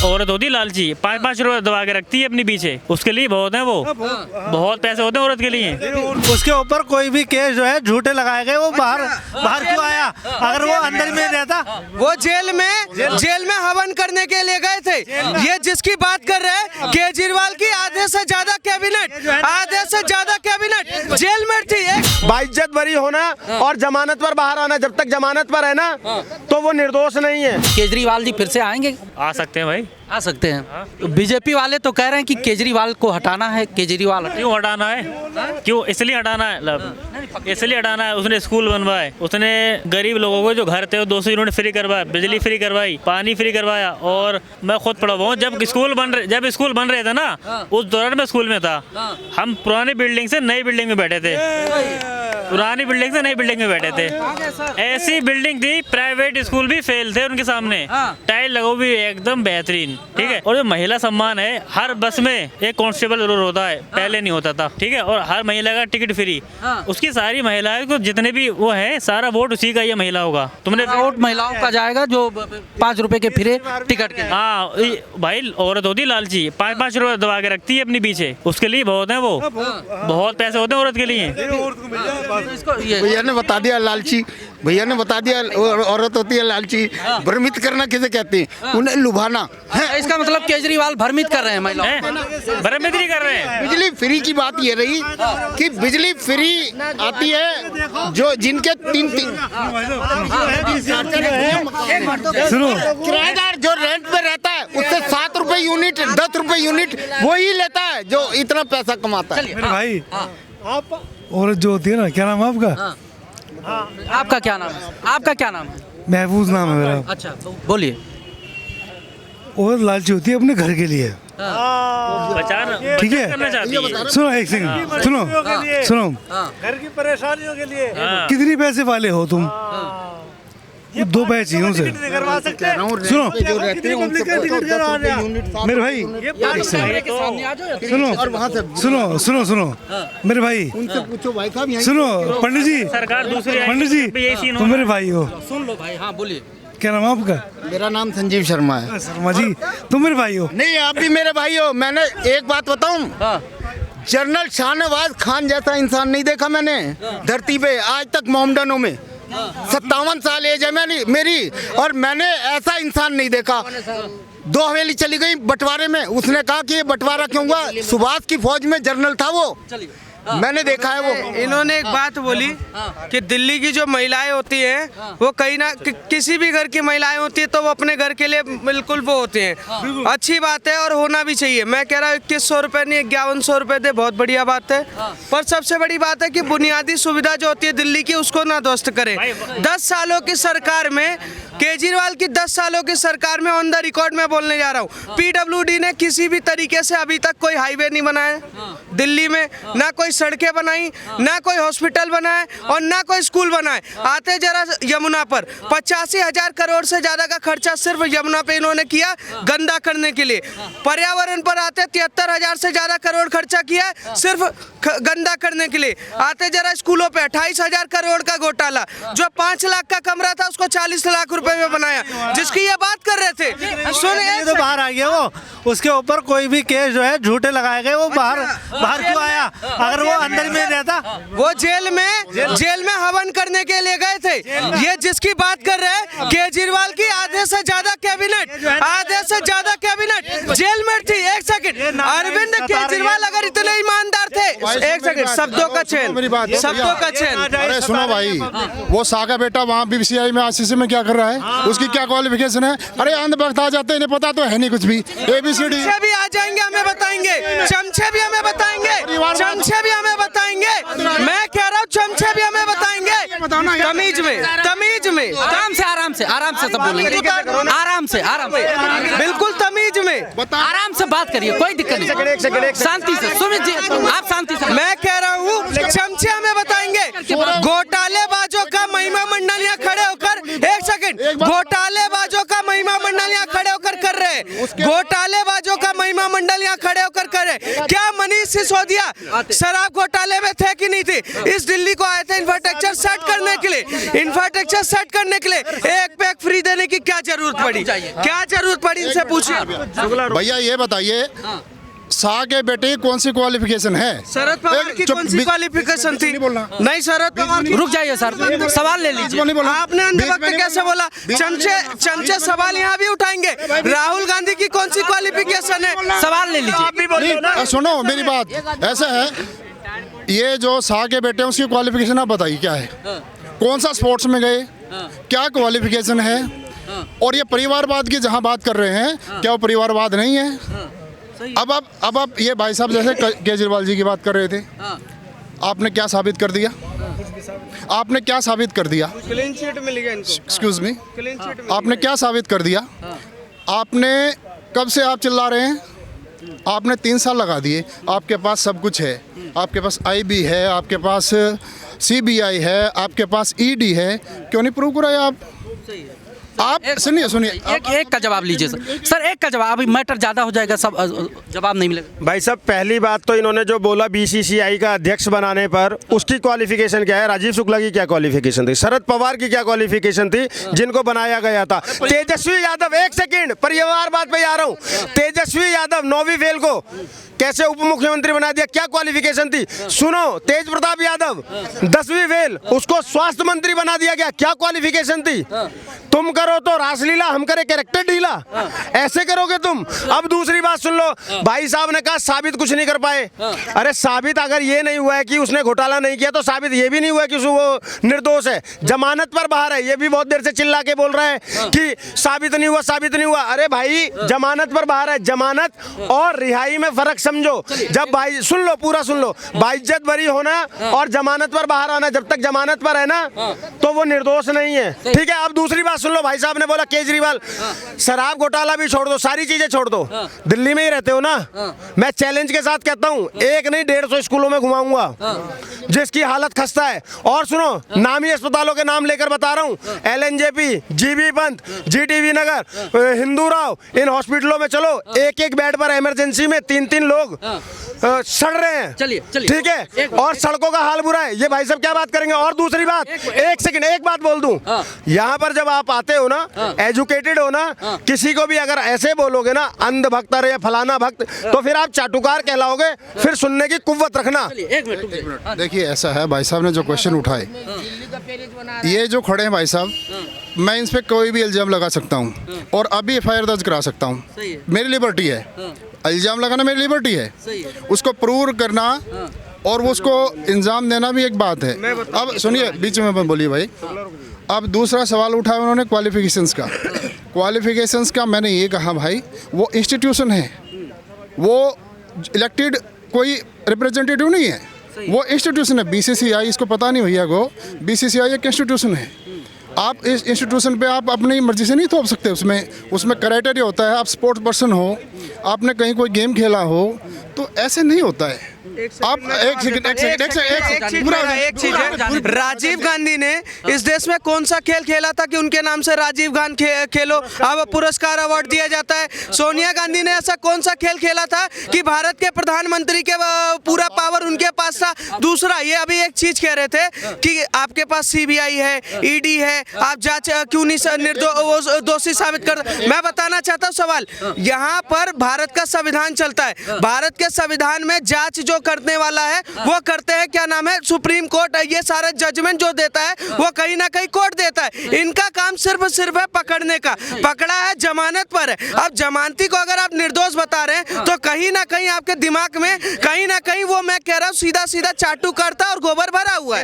औरत होती लालची, 5-5 रुपए दबा के रखती है अपनी पीछे, उसके लिए बहुत है वो, बहुत पैसे होते हैं औरत के लिए। उसके ऊपर कोई भी केस जो है झूठे लगाए गए, वो बाहर क्यों आया? अगर वो अंदर में रहता, वो जेल में हवन करने के लिए गए थे। ये जिसकी बात कर रहे हैं केजरीवाल की, आधे से ज्यादा कैबिनेट जेल में थी। बाइज्जत बरी होना और जमानत पर बाहर आना, जब तक जमानत पर है ना तो वो निर्दोष नहीं है। केजरीवाल जी फिर से आएंगे? आ सकते हैं भाई, आ सकते हैं। बीजेपी वाले तो कह रहे हैं कि केजरीवाल को हटाना है। केजरीवाल क्यों हटाना है? क्यों? इसलिए हटाना है, उसने स्कूल बनवाए, उसने गरीब लोगों को जो घर थे वो 200 यूनिट फ्री करवाया, बिजली फ्री करवाई, पानी फ्री करवाया। और मैं खुद पढ़ा हुआ हूँ, जब स्कूल बन रहे थे ना, उस दौरान मैं स्कूल में था। हम पुरानी बिल्डिंग से नई बिल्डिंग में बैठे थे, ऐसी बिल्डिंग थी, प्राइवेट स्कूल भी फेल थे उनके सामने, टाइल लगो भी एकदम बेहतरीन, ठीक है। और जो महिला सम्मान है, हर बस में एक कांस्टेबल जरूर होता है, पहले नहीं होता था, ठीक है। और हर महिला का टिकट फ्री, उसकी सारी महिलाएं को जितने भी वो है, सारा वोट उसी का ये महिला होगा। तुमने वोट महिलाओं का जाएगा जो 5 रुपए के फ्री टिकट के। हाँ भाई, औरत होती लालची, 5-5 रुपए दबा के रखती है अपनी पीछे, उसके लिए बहुत है वो, बहुत पैसे होते हैं औरत के लिए। भैया ने बता दिया लालची, भैया ने बता दिया औरत होती है लालची। भ्रमित करना किसे कहते हैं? उन्हें लुभाना है। इसका मतलब केजरीवाल भ्रमित कर रहे हैं महिलाओं को। भ्रमित नहीं कर रहे हैं। बिजली फ्री की बात ये रही कि बिजली फ्री आती है जो जिनके तीन सुनो, किराएदार जो रेंट पे रहता है उससे 7 रुपए यूनिट, 10 रुपए यूनिट वही लेता है जो इतना पैसा कमाता है। मेरे भाई, औरत जो होती है ना, क्या नाम है आपका? आपका क्या नाम है? आपका क्या नाम है? महफूज नाम है मेरा। अच्छा, तो बोलिए। औरत लालची होती है अपने घर के लिए, ठीक है। सुनो एक सेकंड, सुनो, घर की परेशानियों के लिए कितनी पैसे वाले हो तुम? ये 2 पैसे चाहिए उनसे। सुनो मेरे भाई, सुनो मेरे भाई, उनसे पूछो भाई साहब। सुनो पंडित जी, सरकार दूसरी पंडित जी, तुम मेरे भाई हो। सुन लो भाई, हाँ बोलिए। क्या नाम है आपका? मेरा नाम संजीव शर्मा है। शर्मा जी, तुम मेरे भाई हो। नहीं, आप भी मेरे भाई हो। मैंने एक बात बताऊं, जनरल शाहनवाज खान जैसा इंसान नहीं देखा मैंने धरती पे आज तक। मोहम्मडनों में 57 साल एज है मेरी, और मैंने ऐसा इंसान नहीं देखा। 2 हवेली चली गई बंटवारे में, उसने कहा कि ये बंटवारा क्यों हुआ? सुभाष की फौज में जनरल था वो, मैंने देखा है वो। इन्होंने एक बात बोली कि दिल्ली की जो महिलाएं होती हैं वो कहीं ना किसी भी घर की महिलाएं होती है तो वो अपने घर के लिए बिल्कुल वो होते हैं। अच्छी बात है और होना भी चाहिए। मैं कह रहा हूँ 2100 रुपये नहीं 5100 रुपये दे, बहुत बढ़िया बात है। पर सबसे बड़ी बात है कि बुनियादी सुविधा जो होती है दिल्ली की उसको ना ध्वस्त करें। 10 सालों की सरकार में, केजरीवाल की 10 सालों की सरकार में, ऑन द रिकॉर्ड में बोलने जा रहा हूँ, PWD ने किसी भी तरीके से अभी तक कोई हाईवे नहीं बनाया दिल्ली में, ना कोई सड़कें बनाई, ना कोई हॉस्पिटल बनाए और ना कोई स्कूल बनाए। आते जरा यमुना पर 85,000 करोड़ से ज्यादा का खर्चा सिर्फ यमुना पे इन्होंने किया गंदा करने के लिए। पर्यावरण पर आते 73,000 से ज्यादा करोड़ खर्चा किया सिर्फ गंदा करने के लिए। आते जरा स्कूलों पे 28,000 करोड़ का घोटाला, जो 5 लाख का कमरा था उसको 40 लाख रुपए में बनाया, जिसकी ये बात कर रहे थे। सुनिए, तो बाहर आ गया वो, उसके ऊपर कोई भी केस जो है झूठे लगाए गए, वो बाहर क्यों आया? अगर वो अंदर में रहता, वो जेल में हवन करने के लिए गए थे। ये जिसकी बात कर रहे हैं केजरीवाल की, आधे से ज्यादा कैबिनेट जेल में थी। एक सेकंड, अरविंद केजरीवाल अगर इतने ईमानदार थे, एक सेकंड, शब्दों का चयन। अरे सुनो भाई, वो शाह का बेटा वहाँ BCI में RCC में क्या कर रहा है? उसकी क्या क्वालिफिकेशन है? अरे अंधभक्त आ जाते हैं, इन्हें पता तो है नहीं कुछ भी। ABCD भी आ जाएंगे, हमें बताएंगे, चमचे भी हमें बताएंगे। मैं कह रहा हूँ चमचे भी हमें बताएंगे। तमीज में आराम से सब बोलेंगे। आराम से बिल्कुल तमीज में, आराम से बात करिए, कोई दिक्कत नहीं। शांति से सुमित जी, आप शांति से। मैं कह रहा हूँ चमचे हमें बताएंगे। घोटालेबाजों का महिमा मंडल यहाँ खड़े होकर, एक सेकंड, घोटालेबाजों का महिमा मंडल यहाँ खड़े होकर कर रहे हैं। घोटालेबाजों का महिमा मंडल यहाँ खड़े होकर कर रहे हैं। रहे। क्या मनीष सिसोदिया शराब घोटाले में थे कि नहीं थे? इस दिल्ली को आए थे इंफ्रास्ट्रक्चर सेट करने के लिए, इंफ्रास्ट्रक्चर सेट करने के लिए एक पैक फ्री देने की क्या जरूरत पड़ी? क्या जरूरत पड़ी, इनसे पूछिए। भैया ये बताइए, शाह के बेटे की कौन सी क्वालिफिकेशन है? शरद पवार की कौन सी क्वालिफिकेशन थी? नहीं, शरद पवार रुक जाइए सर, सवाल ले लीजिए। नहीं बोला आपने अंधे वक्त कैसे बोला? चमचे सवाल यहाँ भी उठाएंगे। राहुल गांधी की कौन सी क्वालिफिकेशन है? सवाल ले लीजिए। सुनो मेरी बात, ऐसा है, ये जो शाह के बेटे हैं उसकी क्वालिफिकेशन आप बताइए क्या है? कौन सा स्पोर्ट्स में गए, क्या क्वालिफिकेशन है? और ये परिवारवाद की जहाँ बात कर रहे हैं, क्या वो परिवारवाद नहीं है? अब आप ये भाई साहब जैसे केजरीवाल जी की बात कर रहे थे, आपने क्या साबित कर दिया? आपने क्या साबित कर दिया? क्लीन चिट मिल गया इनको। एक्सक्यूज मी, क्लीन चिट आपने क्या साबित कर दिया? आपने कब से आप चिल्ला रहे हैं? आपने 3 साल लगा दिए, आपके पास सब कुछ है, आपके पास IB है, आपके पास CBI है, आपके पास ED है, क्यों नहीं प्रूव कराया आप? सुनिए एक का जवाब लीजिए सर, एक का जवाब। अभी मैटर ज्यादा हो जाएगा, सब जवाब नहीं मिलेगा। भाई साहब, पहली बात तो इन्होंने जो बोला BCCI का अध्यक्ष बनाने पर, उसकी क्वालिफिकेशन क्या है? राजीव शुक्ला की क्या क्वालिफिकेशन थी? शरद पवार की क्या क्वालिफिकेशन थी जिनको बनाया गया था? तेजस्वी यादव, एक सेकंड, परिवारवाद पे आ रहा हूँ। तेजस्वी यादव 9वीं फेल को कैसे उप मुख्यमंत्री बना दिया? क्या क्वालिफिकेशन थी? सुनो, तेज प्रताप यादव 10वीं फेल, उसको स्वास्थ्य मंत्री बना दिया गया, क्या क्वालिफिकेशन थी? तुम करो तो रासलीला, हम करे कैरेक्टर ढीला, ऐसे करोगे तुम? अब दूसरी बात सुन लो, भाई साहब ने कहा साबित कुछ नहीं कर पाए। अरे साबित अगर ये नहीं हुआ है कि उसने घोटाला नहीं किया, तो साबित ये भी नहीं हुआ कि वो निर्दोष है, जमानत पर बाहर है। ये भी बहुत देर से चिल्ला के बोल रहा है कि साबित नहीं हुआ, साबित नहीं हुआ। अरे भाई, जमानत पर बाहर है, जमानत और रिहाई में फर्क समझो। जब भाई सुन लो, पूरा सुन लो, बाइज्जत बरी होना और जमानत पर बाहर आना, जब तक जमानत पर है ना तो वो निर्दोष नहीं है, ठीक है? अब दूसरी बात सुन लो, भाई साहब ने बोला केजरीवाल, शराब घोटाला भी छोड़ दो, सारी चीजें छोड़ दो, दिल्ली में ही रहते हो ना? मैं चैलेंज के साथ कहता हूं, एक नहीं 150 स्कूलों में घुमाऊंगा जिसकी हालत खस्ता है। और सुनो, नामी अस्पतालों के नाम लेकर बता रहा हूं, LNJP, GB पंत, GTV नगर, हिंदू राव, इन हॉस्पिटलों में चलो, एक बेड पर इमरजेंसी में 3 लोग सड़ रहे हैं, ठीक है? और सड़कों का हाल बुरा है। ये भाई साहब क्या बात करेंगे? और दूसरी बात, एक सेकंड, एक बात बोल दूं, यहाँ पर जब आप आते हो ना, एजुकेटेड हो ना, किसी को भी अगर ऐसे बोलोगे ना अंध भक्त या फलाना भक्त, तो फिर आप चाटुकार कहलाओगे, फिर सुनने की कुव्वत रखना। देखिए ऐसा है, भाई साहब ने जो क्वेश्चन उठाए, ये जो खड़े हैं भाई साहब, मैं इन पे कोई भी इल्जाम लगा सकता हूँ और अभी FIR दर्ज करा सकता हूँ, मेरी लिबर्टी है। इल्जाम लगाना मेरी लिबर्टी है, उसको प्रूव करना और उसको इल्जाम देना भी एक बात है। अब सुनिए, बीच में मत बोलिए भाई। अब दूसरा सवाल उठाया उन्होंने क्वालिफिकेशंस का। क्वालिफिकेशंस का मैंने ये कहा भाई, वो इंस्टीट्यूशन है, वो इलेक्टेड कोई रिप्रेजेंटेटिव नहीं है, वो इंस्टीट्यूशन है। BCCI, इसको पता नहीं भैया को, BCCI एक इंस्टीट्यूशन है। आप इस इंस्टीट्यूशन पे आप अपनी मर्जी से नहीं थोप सकते। उसमें क्राइटेरिया होता है, आप स्पोर्ट्स पर्सन हो, आपने कहीं कोई गेम खेला हो, तो ऐसे नहीं होता है। आप एक चीज है, राजीव गांधी ने इस देश में कौन सा खेल खेला था कि उनके नाम से राजीव गांधी खेलो अब पुरस्कार अवार्ड दिया जाता है? सोनिया गांधी ने ऐसा कौन सा खेल खेला था कि भारत के प्रधानमंत्री के पूरा पावर उनके पास था? दूसरा, ये अभी एक चीज कह रहे थे कि आपके पास CBI है, ED है, आप जांच क्यों नहीं दोषी साबित कर? मैं बताना चाहता हूँ सवाल, यहाँ पर भारत का संविधान चलता है, भारत के संविधान में जांच जो करने वाला है वो करते हैं, क्या नाम है, सुप्रीम कोर्ट। ये सारा जजमेंट जो देता है वो कहीं ना कहीं कोर्ट देता है। इनका काम सिर्फ है पकड़ने का, पकड़ा है जमानत पर है। अब जमानती को अगर आप निर्दोष बता रहे हैं तो कहीं ना कहीं आपके दिमाग में कहीं ना कहीं वो, मैं कह रहा हूँ, सीधा चाटू करता और गोबर भरा हुआ है।